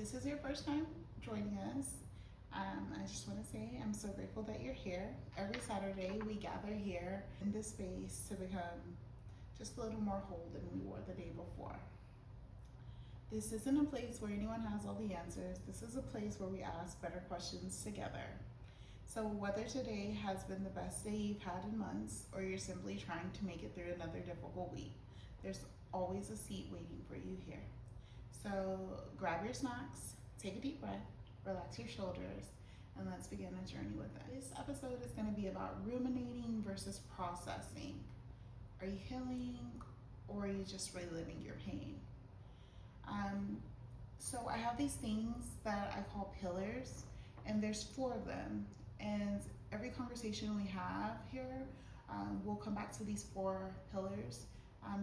this is your first time joining us, I just want to say I'm so grateful that you're here. Every Saturday we gather here in this space to become just a little more whole than we were the day before. This isn't a place where anyone has all the answers. This is a place where we ask better questions together. So whether today has been the best day you've had in months, or you're simply trying to make it through another difficult week, there's always a seat waiting for you here. So grab your snacks, take a deep breath, relax your shoulders, and let's begin a journey with it. This episode is going to be about ruminating versus processing. Are you healing, or are you just reliving your pain? So I have these things that I call pillars, and there's 4 of them. And every conversation we have here, we'll come back to these 4 pillars.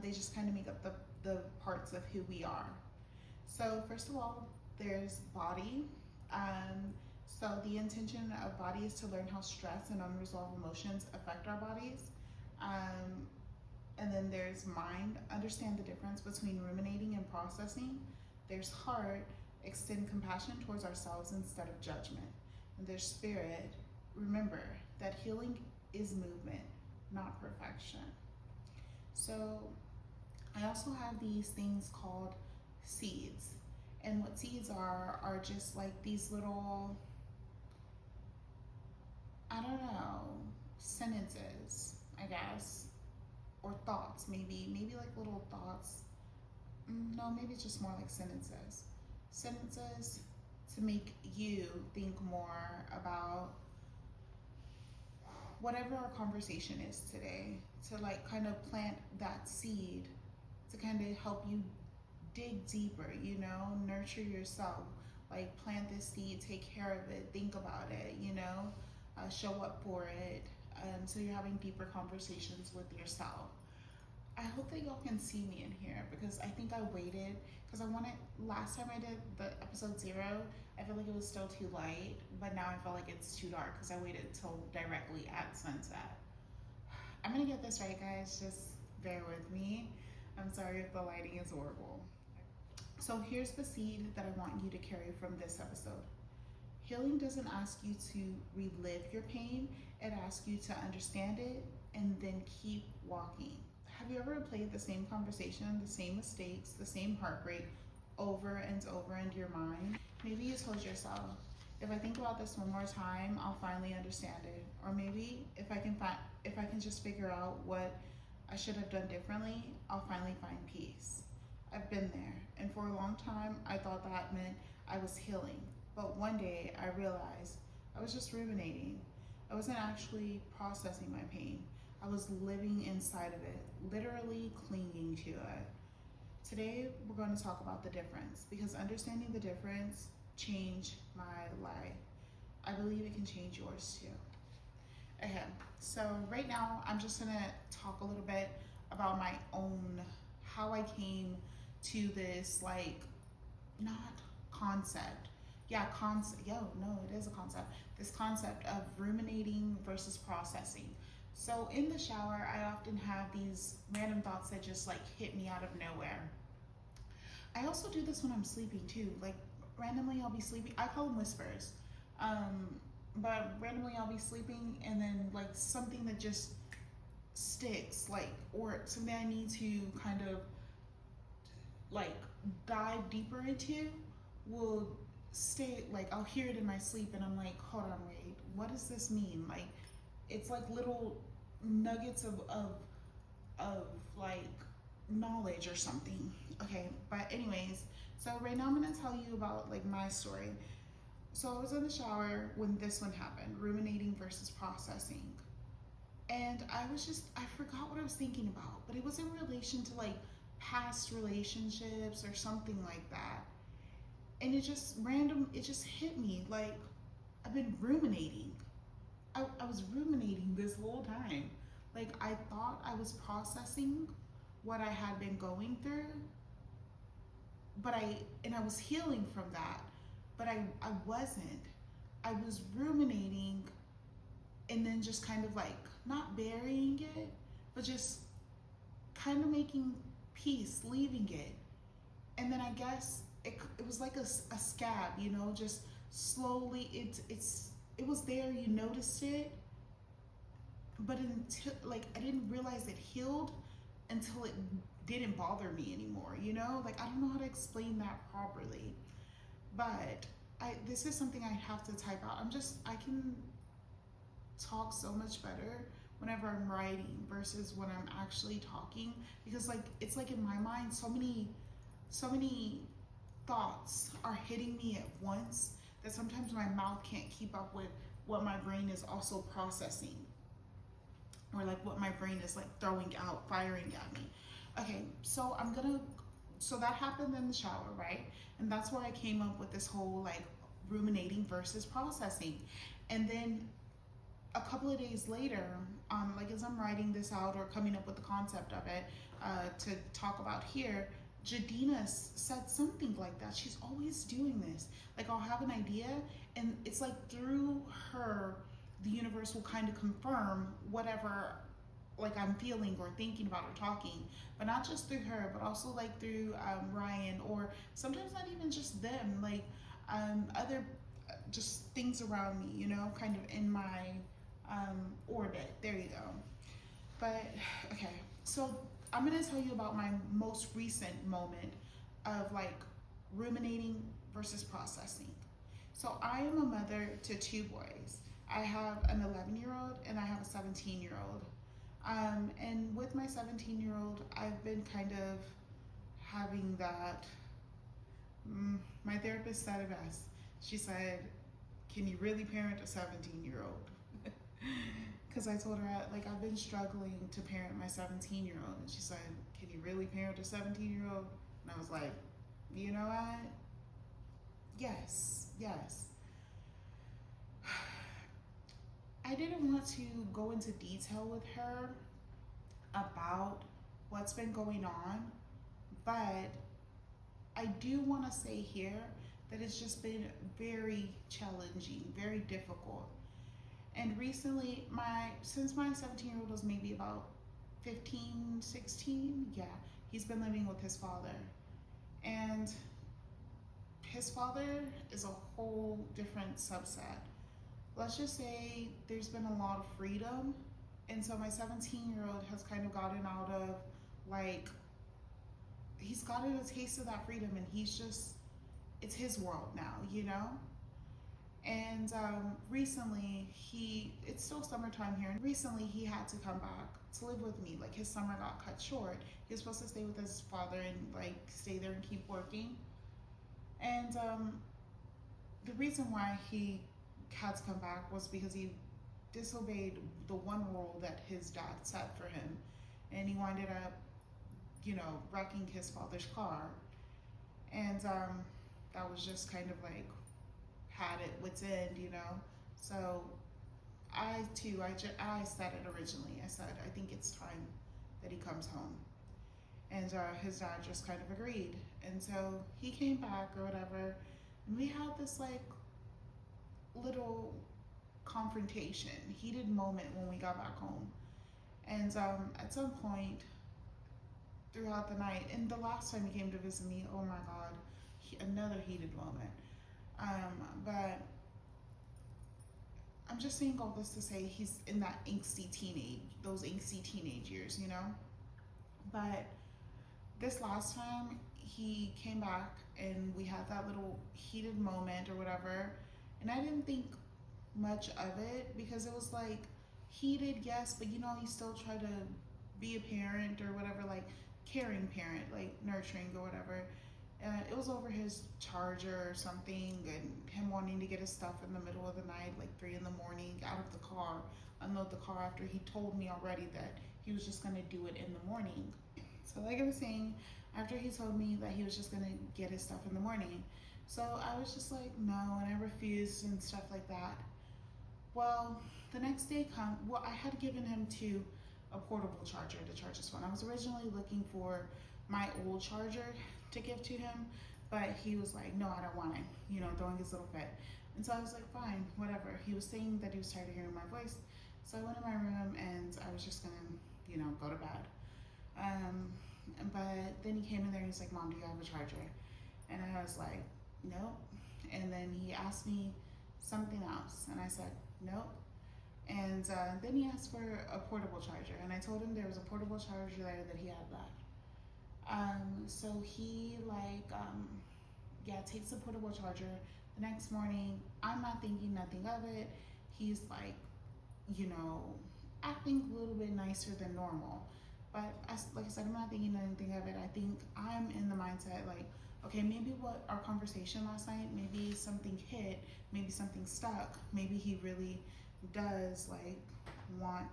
They just kind of make up the parts of who we are. So first of all, there's body. So the intention of body is to learn how stress and unresolved emotions affect our bodies. And then there's mind, understand the difference between ruminating and processing. There's heart, extend compassion towards ourselves instead of judgment. And there's spirit, remember that healing is movement, not perfection. So I also have these things called seeds. And what seeds are just like these little, I don't know, sentences, I guess, or thoughts, maybe like little thoughts. No, maybe just more like sentences. Sentences to make you think more about whatever our conversation is today, to like kind of plant that seed, to kind of help you dig deeper, nurture yourself. Like plant this seed, take care of it, think about it, show up for it. So you're having deeper conversations with yourself. I hope that y'all can see me in here, because I think I waited, because last time I did the episode 0, I feel like it was still too light, but now I feel like it's too dark because I waited till directly at sunset. I'm gonna get this right, guys, just bear with me. I'm sorry if the lighting is horrible. So here's the seed that I want you to carry from this episode. Healing doesn't ask you to relive your pain, it asks you to understand it and then keep walking. Have you ever played the same conversation, the same mistakes, the same heartbreak over and over in your mind? Maybe you told yourself, if I think about this one more time, I'll finally understand it. Or maybe if I can just figure out what I should have done differently, I'll finally find peace. I've been there, and for a long time, I thought that meant I was healing. But one day, I realized I was just ruminating. I wasn't actually processing my pain. I was living inside of it, literally clinging to it. Today, we're going to talk about the difference, because understanding the difference changed my life. I believe it can change yours too. Okay, so right now, I'm just gonna talk a little bit about my own, how I came to this, like, not concept. Yeah, it is a concept. This concept of ruminating versus processing. So in the shower, I often have these random thoughts that just like hit me out of nowhere. I also do this when I'm sleeping too. Like randomly I'll be sleeping. I call them whispers. But randomly I'll be sleeping and then like something that just sticks, like, or something I need to kind of like dive deeper into will stay, like I'll hear it in my sleep and I'm like, hold on, wait, what does this mean? Like, it's like little nuggets of like knowledge or something. Okay, but anyways, so right now I'm gonna tell you about like my story. So I was in the shower when this one happened, ruminating versus processing. And I forgot what I was thinking about, but it was in relation to like past relationships or something like that. And it just hit me, like I've been ruminating. I was ruminating this whole time. Like I thought I was processing what I had been going through, but I was healing from that, but I wasn't. I was ruminating and then just kind of like not burying it, but just kind of making peace, leaving it. And then I guess it was like a scab, you know, just slowly, it was there, you noticed it, but until, like, I didn't realize it healed until it didn't bother me anymore, you know? Like, I don't know how to explain that properly, but this is something I have to type out. I can talk so much better whenever I'm writing versus when I'm actually talking, because like it's like in my mind so many thoughts are hitting me at once that sometimes my mouth can't keep up with what my brain is also processing, or like what my brain is like throwing out, firing at me. Okay, so that happened in the shower, right? And that's where I came up with this whole like ruminating versus processing. And then a couple of days later, like as I'm writing this out or coming up with the concept of it to talk about here, Jadina said something like that. She's always doing this. Like I'll have an idea, and it's like through her, the universe will kind of confirm whatever like I'm feeling or thinking about or talking, but not just through her, but also like through Ryan, or sometimes not even just them, like other just things around me, you know, kind of in my orbit. There you go. But okay, so I'm gonna tell you about my most recent moment of like ruminating versus processing. So I am a mother to two boys. I have an 11-year-old and I have a 17-year-old. And with my 17-year-old, I've been kind of having that. My therapist said it best. She said, "Can you really parent a 17-year-old?" Because I told her, like, I've been struggling to parent my 17-year-old. And she said, "Can you really parent a 17-year-old?" And I was like, you know what? Yes, yes. I didn't want to go into detail with her about what's been going on, but I do want to say here that it's just been very challenging, very difficult. And recently, since my 17-year-old was maybe about 15, 16, yeah, he's been living with his father. And his father is a whole different subset. Let's just say there's been a lot of freedom. And so my 17-year-old has kind of gotten out of, like, he's gotten a taste of that freedom, and it's his world now, you know? And recently, it's still summertime here, and recently he had to come back to live with me. Like, his summer got cut short. He was supposed to stay with his father and, like, stay there and keep working. And the reason why he had to come back was because he disobeyed the one rule that his dad set for him. And he winded up, you know, wrecking his father's car. And that was just kind of like, had it wit's end, you know. So I said it originally. I said, I think it's time that he comes home. And his dad just kind of agreed. And so he came back or whatever, and we had this like little confrontation, heated moment when we got back home. And at some point throughout the night, and the last time he came to visit me, oh my God, another heated moment. But I'm just saying all this to say he's in that those angsty teenage years, you know? But this last time he came back and we had that little heated moment or whatever, and I didn't think much of it because it was like heated, yes, but you know, you still try to be a parent or whatever, like caring parent, like nurturing or whatever. It was over his charger or something, and him wanting to get his stuff in the middle of the night, like 3 in the morning, out of the car, unload the car after he told me already that he was just gonna do it in the morning. So like I was saying, after he told me that he was just gonna get his stuff in the morning, so I was just like, no, and I refused and stuff like that. Well, the next day I had given him a portable charger to charge his phone. I was originally looking for my old charger to give to him, but he was like, no, I don't want it, you know, throwing his little fit. And so I was like, fine, whatever. He was saying that he was tired of hearing my voice. So I went in my room and I was just gonna, you know, go to bed. But then he came in there and he's like, Mom, do you have a charger? And I was like, nope. And then he asked me something else, and I said, nope. And then he asked for a portable charger, and I told him there was a portable charger there that he had left. So he yeah, takes the portable charger. The next morning, I'm not thinking nothing of it. He's like, you know, acting a little bit nicer than normal. But like I said, I'm not thinking anything of it. I think I'm in the mindset like, okay, maybe what our conversation last night, maybe something hit, maybe something stuck, maybe he really does like want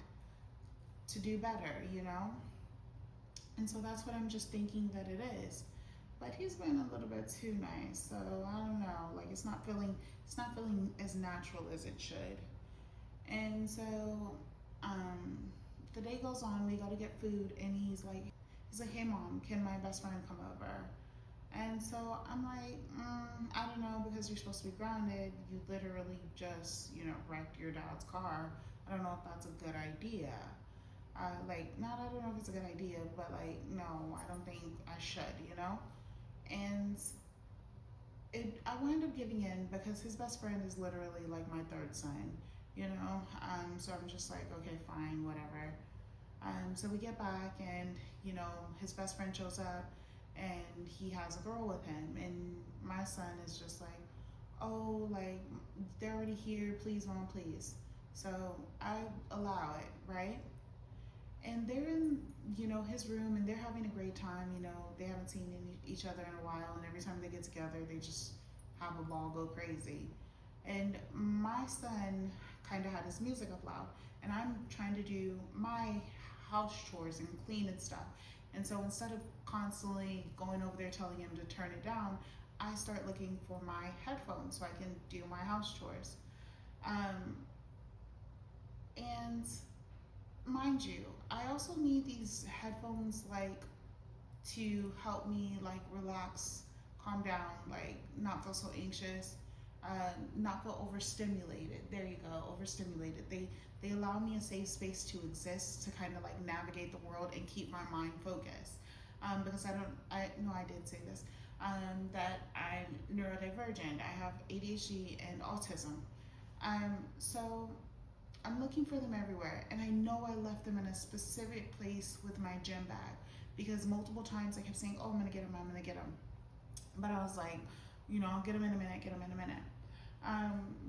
to do better, you know? And so that's what I'm just thinking that it is. But he's been a little bit too nice, so I don't know. Like it's not feeling as natural as it should. And so the day goes on, we go to get food, and he's like, hey mom, can my best friend come over? And so I'm like, I don't know, because you're supposed to be grounded. You literally just, you know, wrecked your dad's car. I don't know if that's a good idea. Not I don't know if it's a good idea, but like, no, I don't think I should, you know? And I wound up giving in because his best friend is literally like my third son, you know? So I'm just like, okay, fine, whatever. So we get back, and, you know, his best friend shows up, and he has a girl with him, and my son is just like, oh, like, they're already here, please mom, please. So I allow it, right? And they're in, you know, his room, and they're having a great time. You know, they haven't seen each other in a while, and every time they get together, they just have a ball, go crazy. And my son kind of had his music up loud, and I'm trying to do my house chores and clean and stuff. And so instead of constantly going over there telling him to turn it down, I start looking for my headphones so I can do my house chores. And mind you, I also need these headphones like to help me like relax, calm down, like not feel so anxious, not feel overstimulated. There you go, overstimulated. They allow me a safe space to exist, to kind of like navigate the world and keep my mind focused. Because I know I did say this, that I'm neurodivergent. I have ADHD and autism. So I'm looking for them everywhere, and I know I left them in a specific place with my gym bag, because multiple times I kept saying, oh, I'm gonna get them, I'm gonna get them. But I was like, you know, I'll get them in a minute, get them in a minute.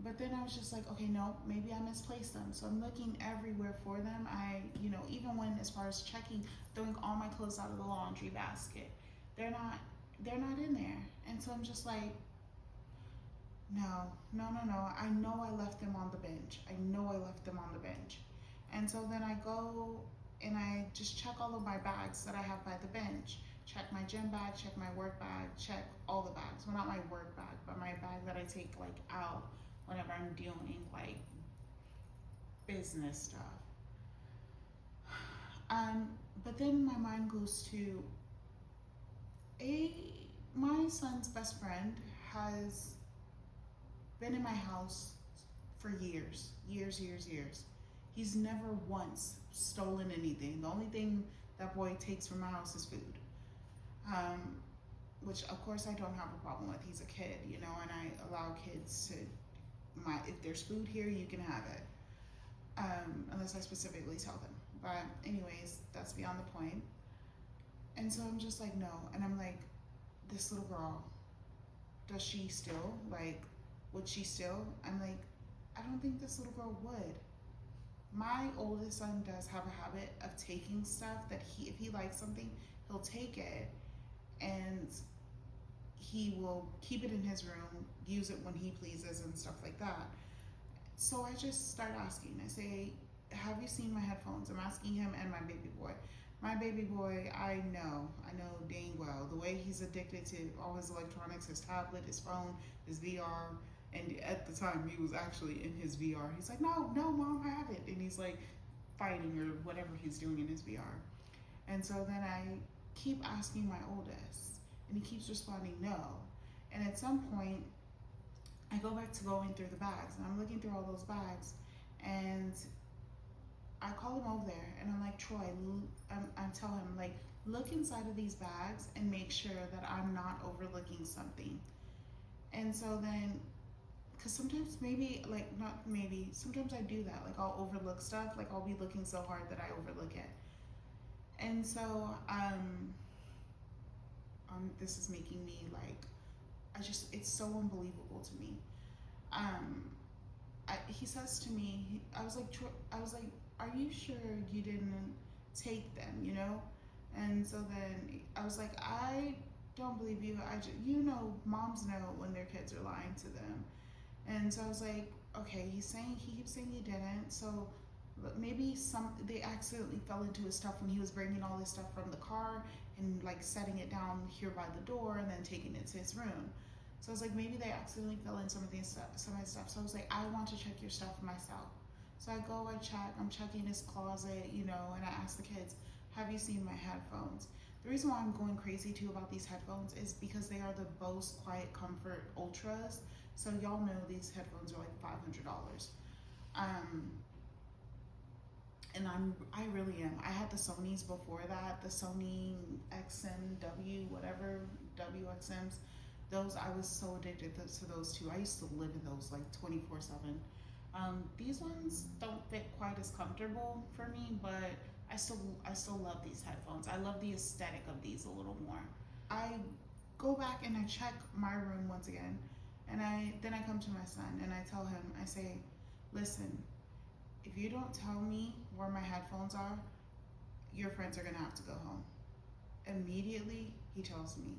But then I was just like, okay, no, maybe I misplaced them. So I'm looking everywhere for them. You know, even when, as far as checking, throwing all my clothes out of the laundry basket, they're not in there. And so I'm just like, no. I know I left them on the bench. And so then I go and I just check all of my bags that I have by the bench. Check my gym bag, check my work bag, check all the bags. Well, not my work bag, but my bag that I take like out whenever I'm doing like business stuff. But then my mind goes to my son's best friend has been in my house for years. He's never once stolen anything. The only thing that boy takes from my house is food. Which of course I don't have a problem with. He's a kid, you know, and I allow kids to, if there's food here, you can have it. Unless I specifically tell them. But anyways, that's beyond the point. And so I'm just like, no. And I'm like, this little girl, does she steal? Like, would she steal? I'm like, I don't think this little girl would. My oldest son does have a habit of taking stuff that if he likes something, he'll take it and he will keep it in his room, use it when he pleases and stuff like that. So I just start asking. I say, have you seen my headphones? I'm asking him and my baby boy. My baby boy, I know dang well, the way he's addicted to all his electronics, his tablet, his phone, his VR, and at the time he was actually in his VR. He's like, no, mom, I have it. And he's like fighting or whatever he's doing in his VR. And so then I keep asking my oldest, and he keeps responding no. And at some point, I go back to going through the bags, and I'm looking through all those bags, and I call him over there, and I'm like, Troy, I'm telling him, like, look inside of these bags and make sure that I'm not overlooking something. And so then, because sometimes maybe, like, not maybe, sometimes I do that. Like, I'll overlook stuff. Like, I'll be looking so hard that I overlook it. And so, this is making me like, it's so unbelievable to me. Um, he says to me, I was like, are you sure you didn't take them, you know? And so then I was like, I don't believe you. You know, moms know when their kids are lying to them. And so I was like, okay, he keeps saying he didn't. So maybe they accidentally fell into his stuff when he was bringing all this stuff from the car and like setting it down here by the door and then taking it to his room. So I was like, maybe they accidentally fell in some of his stuff. So I was like, I want to check your stuff myself. So I go, I check. I'm checking his closet, you know, and I ask the kids, have you seen my headphones? The reason why I'm going crazy too about these headphones is because they are the Bose Quiet Comfort Ultras. So y'all know these headphones are like $500. Um, and I really am. I had the Sonys before that, the Sony XMW, whatever, WXMs. Those, I was so addicted to those two. I used to live in those like 24/7. These ones don't fit quite as comfortable for me, but I still love these headphones. I love the aesthetic of these a little more. I go back and I check my room once again, and I come to my son and I tell him, I say, listen, if you don't tell me where my headphones are, your friends are gonna have to go home. Immediately, he tells me,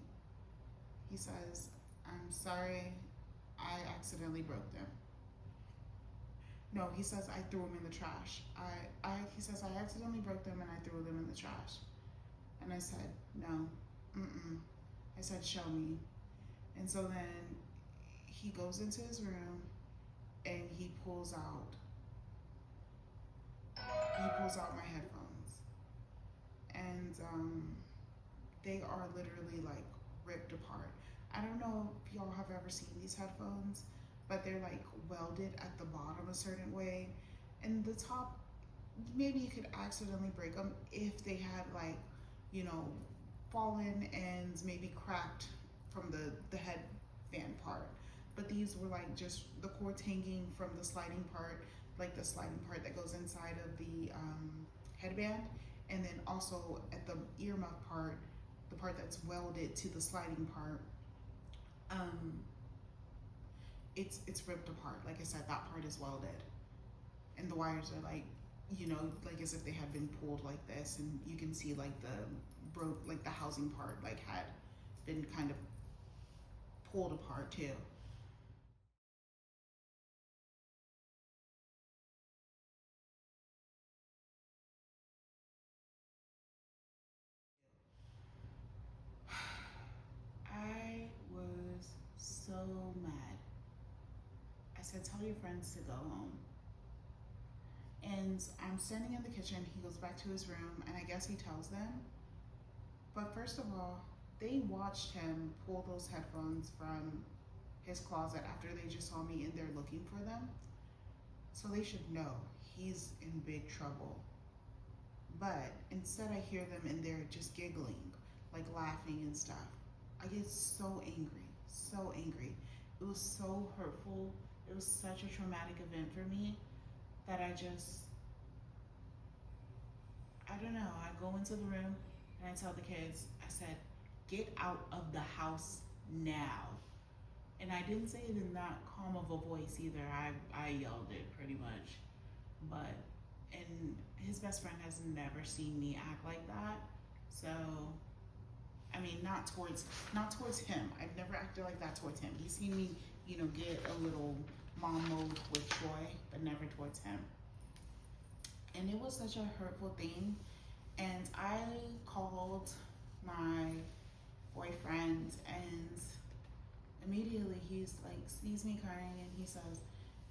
he says, I'm sorry, I accidentally broke them. No, he says I threw them in the trash. He says I accidentally broke them and I threw them in the trash. And I said, no, mm-mm. I said, show me. And so then he goes into his room and he pulls out my headphones. And they are literally like ripped apart. I don't know if y'all have ever seen these headphones, but they're like welded at the bottom a certain way. And the top, maybe you could accidentally break them if they had like, you know, fallen and maybe cracked from the headband part. But these were like just the cords hanging from the sliding part, like the sliding part that goes inside of the headband, and then also at the earmuff part, the part that's welded to the sliding part. Um, it's ripped apart. Like I said, that part is welded, and the wires are like, you know, like as if they had been pulled like this, and you can see like like the housing part like had been kind of pulled apart too. I was so mad. I said, tell your friends to go home. And I'm standing in the kitchen. He goes back to his room, and I guess he tells them. But first of all, they watched him pull those headphones from his closet after they just saw me in there looking for them. So they should know he's in big trouble. But instead, I hear them in there just giggling, like laughing and stuff. I get so angry, so angry. It was so hurtful. It was such a traumatic event for me that I don't know. I go into the room and I tell the kids, I said, get out of the house now. And I didn't say it in that calm of a voice either. I yelled it pretty much. But, and his best friend has never seen me act like that. So, I mean, not towards him. I've never acted like that towards him. He's seen me, you know, get a little mom mode with Troy, but never towards him. And it was such a hurtful thing. And I called my boyfriend, and immediately he's like, sees me crying, and he says,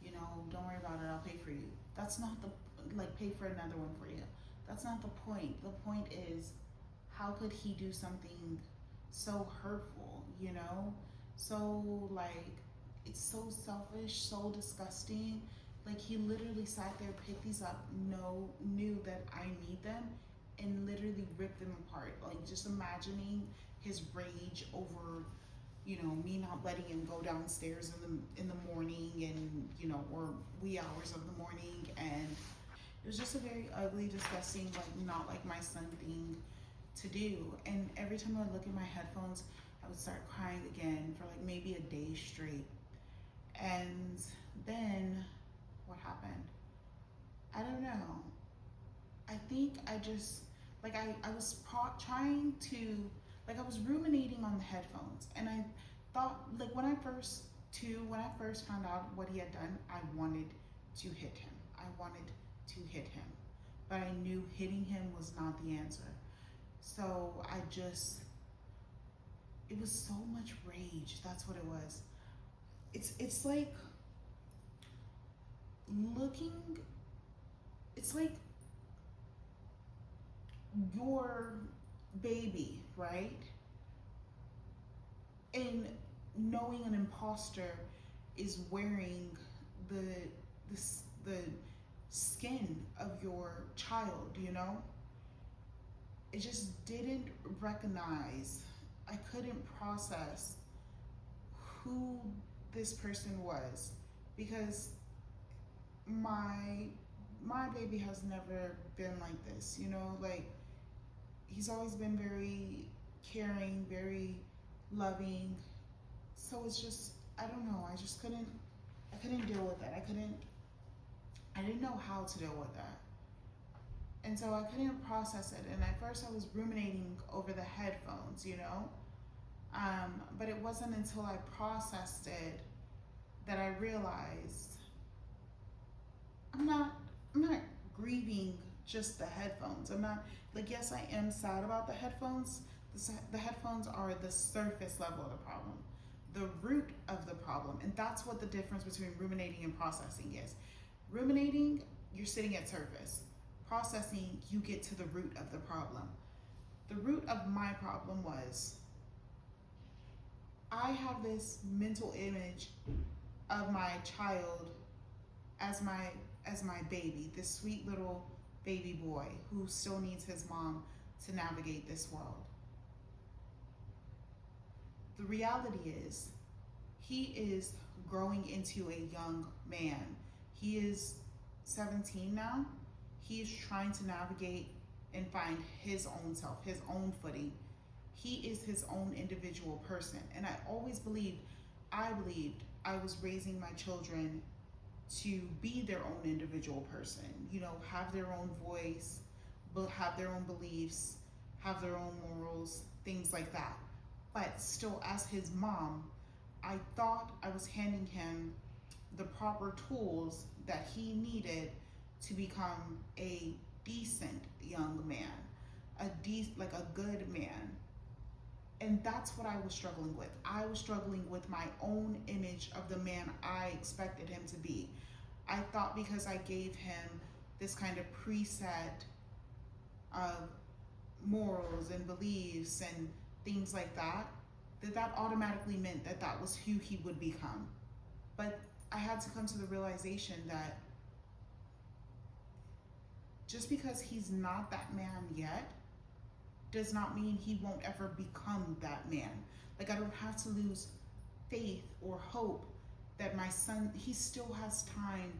you know, don't worry about it, I'll pay for you. That's not like, pay for another one for you. That's not the point. The point is, how could he do something so hurtful, you know? So, like, it's so selfish, so disgusting. Like, he literally sat there, picked these up, knew that I need them, and literally rip them apart. Like just imagining his rage over, you know, me not letting him go downstairs in the morning, and you know, or wee hours of the morning. And it was just a very ugly, disgusting, like not like my son thing to do. And every time I would look at my headphones, I would start crying again for like maybe a day straight. And then what happened? I don't know. I think I just, like, I was trying to, like, I was ruminating on the headphones. And I thought, like, when I first found out what he had done, I wanted to hit him. I wanted to hit him. But I knew hitting him was not the answer. So I just, it was so much rage. That's what it was. It's like looking, it's like your baby, right? And knowing an imposter is wearing the the, the skin of your child, you know? It just didn't recognize, I couldn't process who this person was, because my baby has never been like this, you know? Like, he's always been very caring, very loving. So it's just, I don't know, I couldn't deal with it. I didn't know how to deal with that. And so I couldn't process it. And at first I was ruminating over the headphones, you know? But it wasn't until I processed it that I realized I'm not grieving just the headphones. I'm not, like, yes, I am sad about the headphones. The headphones are the surface level of the problem, the root of the problem. And that's what the difference between ruminating and processing is. Ruminating, you're sitting at surface. Processing, you get to the root of the problem. The root of my problem was I have this mental image of my child as my baby, this sweet little baby boy who still needs his mom to navigate this world. The reality is, he is growing into a young man. He is 17 now. He is trying to navigate and find his own self, his own footing. He is his own individual person. And I believed I was raising my children to be their own individual person, you know, have their own voice, have their own beliefs, have their own morals, things like that. But still, as his mom, I thought I was handing him the proper tools that he needed to become a decent young man, like a good man. And that's what I was struggling with. I was struggling with my own image of the man I expected him to be. I thought because I gave him this kind of preset of morals and beliefs and things like that, that automatically meant that was who he would become. But I had to come to the realization that just because he's not that man yet does not mean he won't ever become that man. Like, I don't have to lose faith or hope that my son, he still has time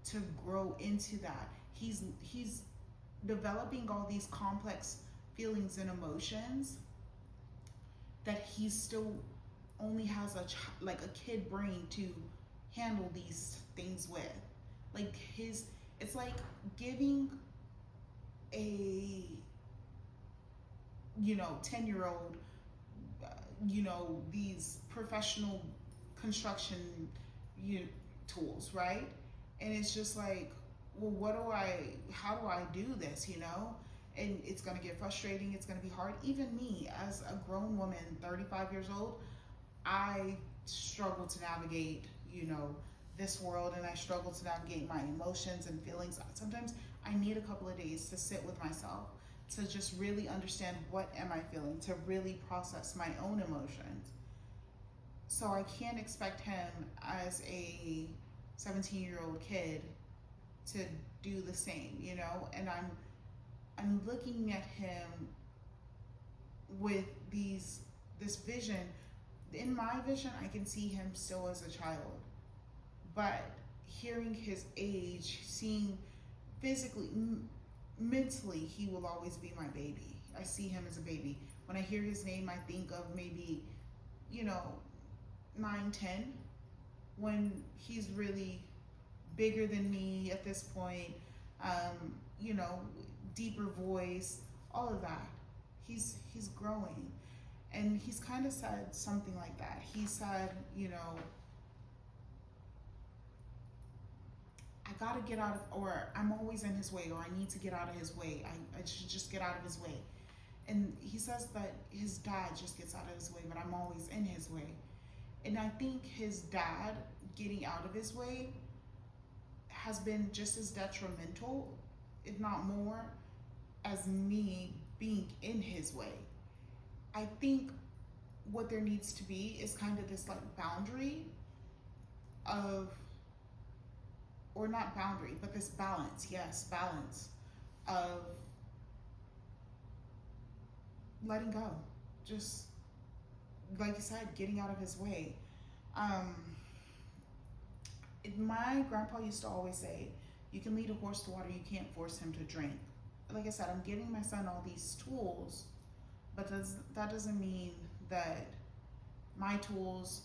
to grow into that. He's developing all these complex feelings and emotions that he still only has like a kid brain to handle these things with. Like, it's like giving a 10-year-old these professional construction tools, right? And it's just like, well, how do I do this, and it's going to get frustrating. It's going to be hard. Even me, as a grown woman, 35 years old, I struggle to navigate this world, and I struggle to navigate my emotions and feelings. Sometimes I need a couple of days to sit with myself, to just really understand what am I feeling, to really process my own emotions. So I can't expect him as a 17-year-old kid to do the same, and I'm looking at him with this vision. In my vision, I can see him still as a child, but hearing his age, seeing physically, mentally, he will always be my baby. I see him as a baby. When I hear his name, I think of maybe, you know, 9, 10, when he's really bigger than me at this point, you know, deeper voice, all of that. He's growing. And he's kind of said something like that. He said, you know, I gotta get out of, or I'm always in his way, or I need to get out of his way. I should just get out of his way. And he says that his dad just gets out of his way, but I'm always in his way. And I think his dad getting out of his way has been just as detrimental, if not more, as me being in his way. I think what there needs to be is kind of this like boundary of, or not boundary, but this balance, yes, balance of letting go. Just like you said, getting out of his way. My grandpa used to always say, you can lead a horse to water, you can't force him to drink. Like I said, I'm giving my son all these tools, but that doesn't mean that my tools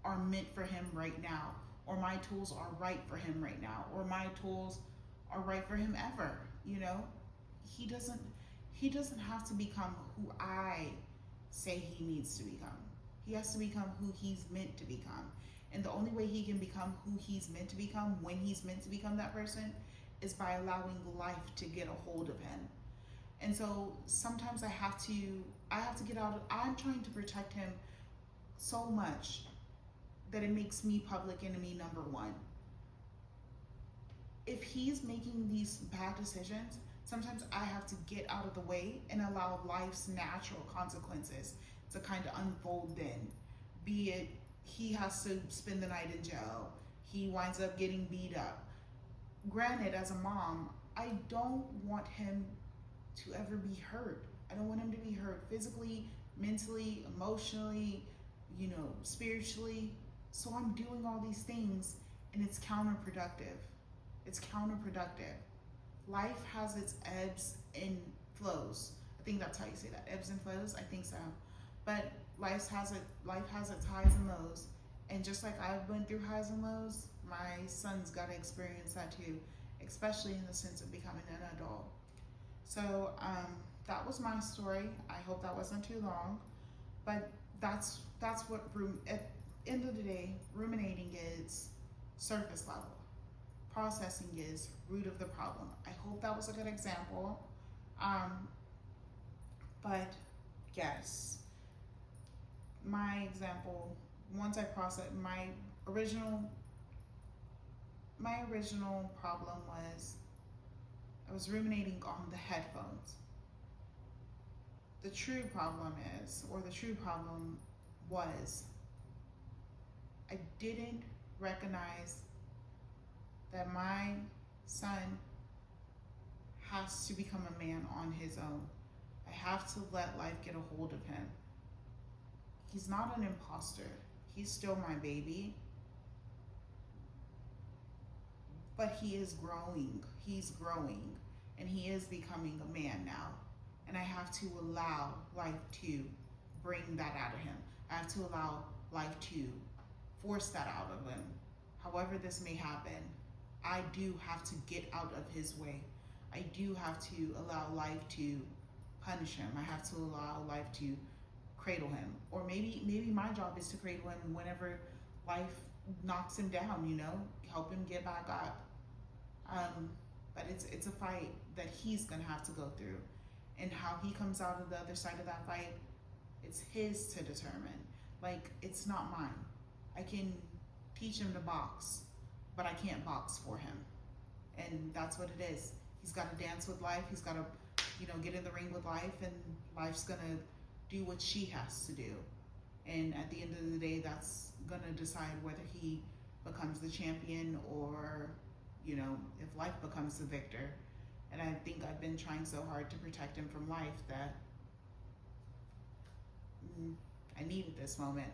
are meant for him right now, or my tools are right for him right now, or my tools are right for him ever. You know, he doesn't have to become who I say he needs to become. He has to become who he's meant to become. And the only way he can become who he's meant to become, when he's meant to become that person, is by allowing life to get a hold of him. And so sometimes I have to get out of, I'm trying to protect him so much that it makes me public enemy number one. If he's making these bad decisions, sometimes I have to get out of the way and allow life's natural consequences to kind of unfold then. Be it he has to spend the night in jail, he winds up getting beat up. Granted, as a mom, I don't want him to ever be hurt. I don't want him to be hurt physically, mentally, emotionally, you know, spiritually. So I'm doing all these things, and it's counterproductive. It's counterproductive. Life has its ebbs and flows. I think that's how you say that. Ebbs and flows? I think so. But life has its highs and lows. And just like I've been through highs and lows, my son's got to experience that too, especially in the sense of becoming an adult. So that was my story. I hope that wasn't too long, but that's what at the end of the day, ruminating is surface level. Processing is root of the problem. I hope that was a good example. But yes, my example, once I process my original problem was I was ruminating on the headphones. The true problem was I didn't recognize that my son has to become a man on his own. I have to let life get a hold of him. He's not an imposter. He's still my baby. But he is growing. He's growing. And he is becoming a man now. And I have to allow life to bring that out of him. I have to allow life to force that out of him. However this may happen, I do have to get out of his way. I do have to allow life to punish him. I have to allow life to cradle him. Or maybe my job is to cradle him whenever life knocks him down, you know, help him get back up. But it's a fight that he's gonna have to go through. And how he comes out of the other side of that fight, it's his to determine. Like, it's not mine. I can teach him to box, but I can't box for him. And that's what it is. He's got to dance with life. He's got to, you know, get in the ring with life, and life's going to do what she has to do. And at the end of the day, that's going to decide whether he becomes the champion or, you know, if life becomes the victor. And I think I've been trying so hard to protect him from life that I needed this moment.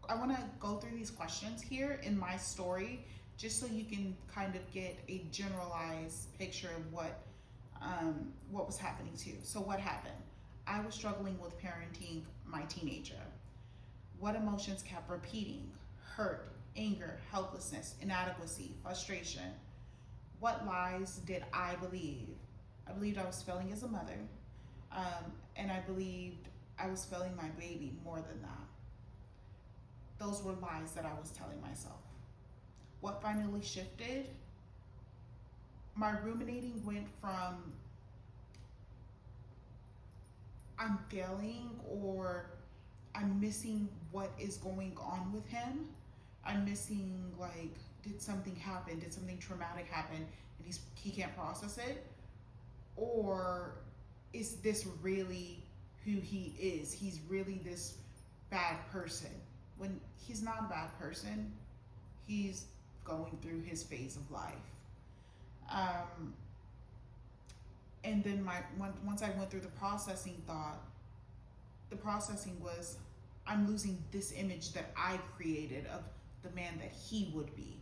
I want to go through these questions here in my story just so you can kind of get a generalized picture of what was happening to you. So what happened? I was struggling with parenting my teenager. What emotions kept repeating? Hurt, anger, helplessness, inadequacy, frustration. What lies did I believe? I believed I was failing as a mother, and I believed I was failing my baby more than that. Those were lies that I was telling myself. What finally shifted? My ruminating went from I'm failing or I'm missing what is going on with him. I'm missing, like, did something happen? Did something traumatic happen and he can't process it? Or is this really who he is? He's really this bad person. When he's not a bad person, he's going through his phase of life. And then once I went through the processing thought, the processing was, I'm losing this image that I created of the man that he would be.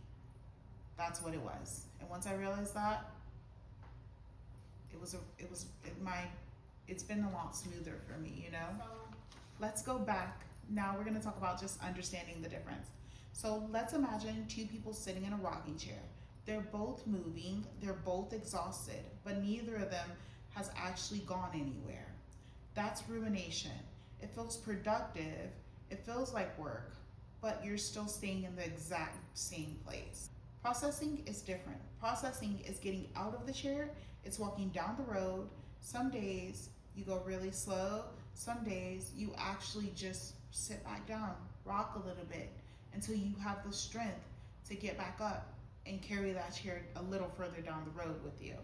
That's what it was. And once I realized that, it's been a lot smoother for me, you know? So let's go back. Now we're gonna talk about just understanding the difference. So let's imagine two people sitting in a rocking chair. They're both moving, they're both exhausted, but neither of them has actually gone anywhere. That's rumination. It feels productive, it feels like work, but you're still staying in the exact same place. Processing is different. Processing is getting out of the chair, it's walking down the road. Some days you go really slow, some days you actually just sit back down, rock a little bit until you have the strength to get back up and carry that chair a little further down the road with you.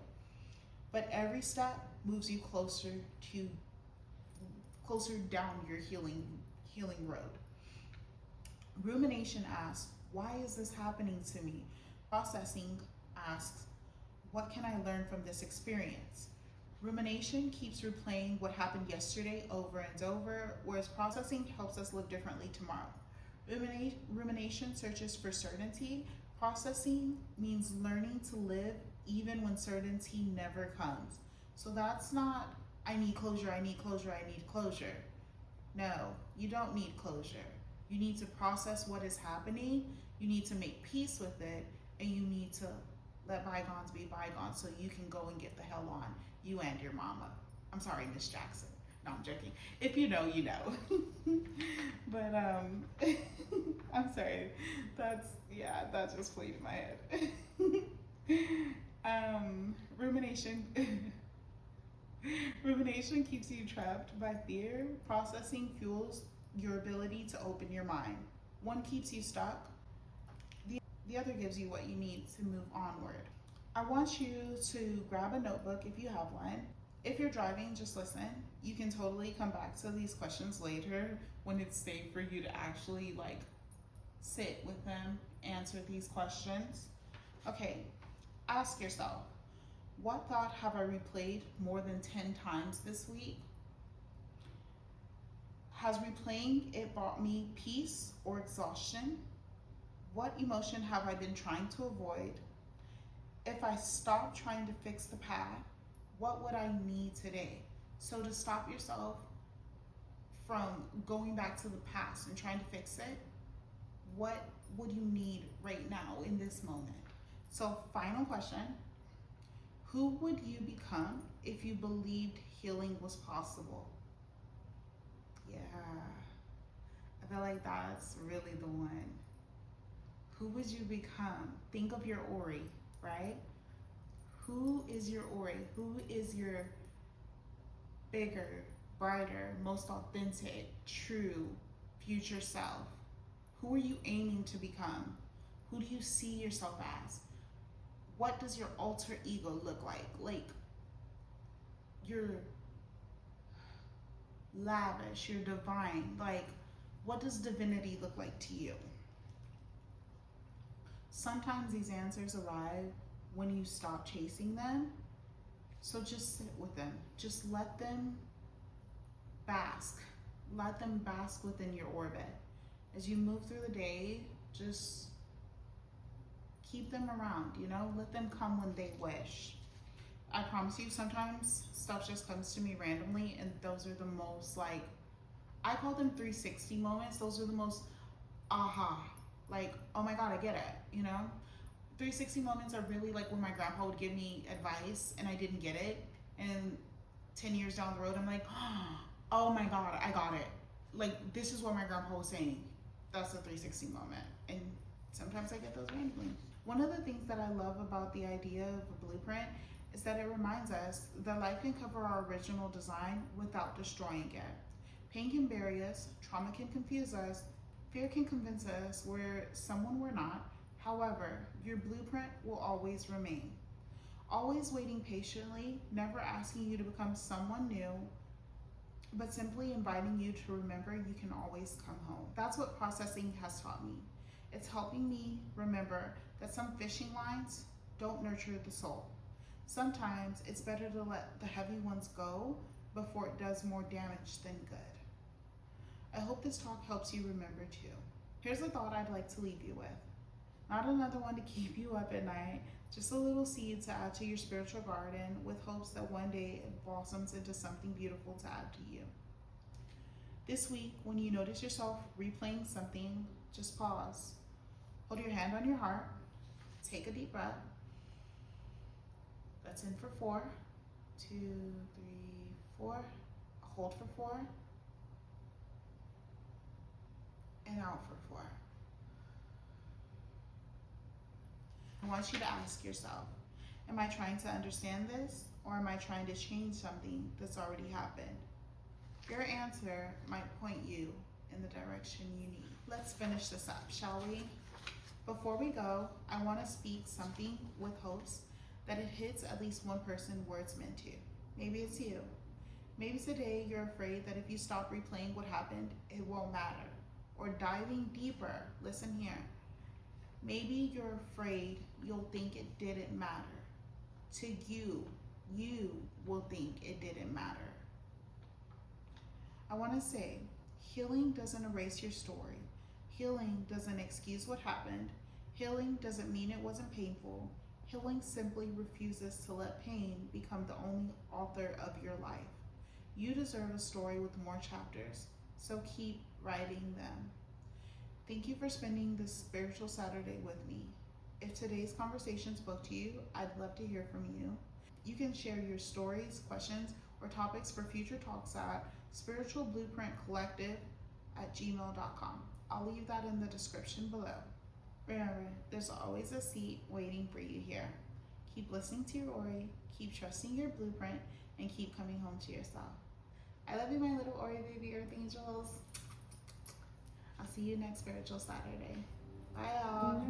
But every step moves you closer down your healing road. Rumination asks, why is this happening to me? Processing asks, what can I learn from this experience? Rumination keeps replaying what happened yesterday over and over, whereas processing helps us live differently tomorrow. Rumination searches for certainty. Processing means learning to live even when certainty never comes. So that's not, I need closure, I need closure, I need closure. No, you don't need closure. You need to process what is happening, you need to make peace with it, and you need to let bygones be bygones so you can go and get the hell on, you and your mama. I'm sorry, Miss Jackson. No, I'm joking. If you know, you know. But I'm sorry. That just played in my head. Rumination. Rumination keeps you trapped by fear. Processing fuels your ability to open your mind. One keeps you stuck. The other gives you what you need to move onward. I want you to grab a notebook if you have one. If you're driving, just listen. You can totally come back to these questions later when it's safe for you to actually sit with them, answer these questions. Okay, ask yourself, what thought have I replayed more than 10 times this week? Has replaying it brought me peace or exhaustion? What emotion have I been trying to avoid? If I stop trying to fix the past, what would I need today? So to stop yourself from going back to the past and trying to fix it, what would you need right now in this moment? So final question, who would you become if you believed healing was possible? Yeah, I feel like that's really the one. Who would you become? Think of your Ori, right? Who is your Ori? Who is your bigger, brighter, most authentic, true, future self? Who are you aiming to become? Who do you see yourself as? What does your alter ego look like? Like, you're lavish, you're divine. Like, what does divinity look like to you? Sometimes these answers arrive when you stop chasing them So just sit with them. Just let them bask. Let them bask within your orbit. As you move through the day, just keep them around, you know? Let them come when they wish. I promise you, sometimes stuff just comes to me randomly, and those are the most, like, I call them 360 moments. Those are the most aha, like, oh my God, I get it, you know? 360 moments are really like when my grandpa would give me advice and I didn't get it. And 10 years down the road, I'm like, oh my God, I got it. Like, this is what my grandpa was saying. That's a 360 moment. And sometimes I get those randomly. One of the things that I love about the idea of a blueprint is that it reminds us that life can cover our original design without destroying it. Pain can bury us, trauma can confuse us, fear can convince us we're someone we're not. However, your blueprint will always remain. Always waiting patiently, never asking you to become someone new, but simply inviting you to remember you can always come home. That's what processing has taught me. It's helping me remember that some fishing lines don't nurture the soul. Sometimes it's better to let the heavy ones go before it does more damage than good. I hope this talk helps you remember too. Here's a thought I'd like to leave you with. Not another one to keep you up at night, just a little seed to add to your spiritual garden with hopes that one day it blossoms into something beautiful to add to you. This week, when you notice yourself replaying something, just pause. Hold your hand on your heart, take a deep breath. That's in for 4, 2, 3, 4. Hold for 4. And out for 4. I want you to ask yourself, am I trying to understand this, or am I trying to change something that's already happened? Your answer might point you in the direction you need. Let's finish this up, shall we? Before we go, I want to speak something with hopes that it hits at least one person where it's meant to. Maybe it's you. Maybe today you're afraid that if you stop replaying what happened, it won't matter. Or diving deeper, listen here. Maybe you're afraid you'll think it didn't matter. To you will think it didn't matter. I want to say, healing doesn't erase your story. Healing doesn't excuse what happened. Healing doesn't mean it wasn't painful. Healing simply refuses to let pain become the only author of your life. You deserve a story with more chapters, so keep writing them. Thank you for spending this spiritual Saturday with me. If today's conversation spoke to you, I'd love to hear from you. You can share your stories, questions, or topics for future talks at spiritualblueprintcollective@gmail.com. I'll leave that in the description below. Remember, there's always a seat waiting for you here. Keep listening to your Ori, keep trusting your blueprint, and keep coming home to yourself. I love you, my little Ori baby Earth Angels. I'll see you next spiritual Saturday. Bye, y'all.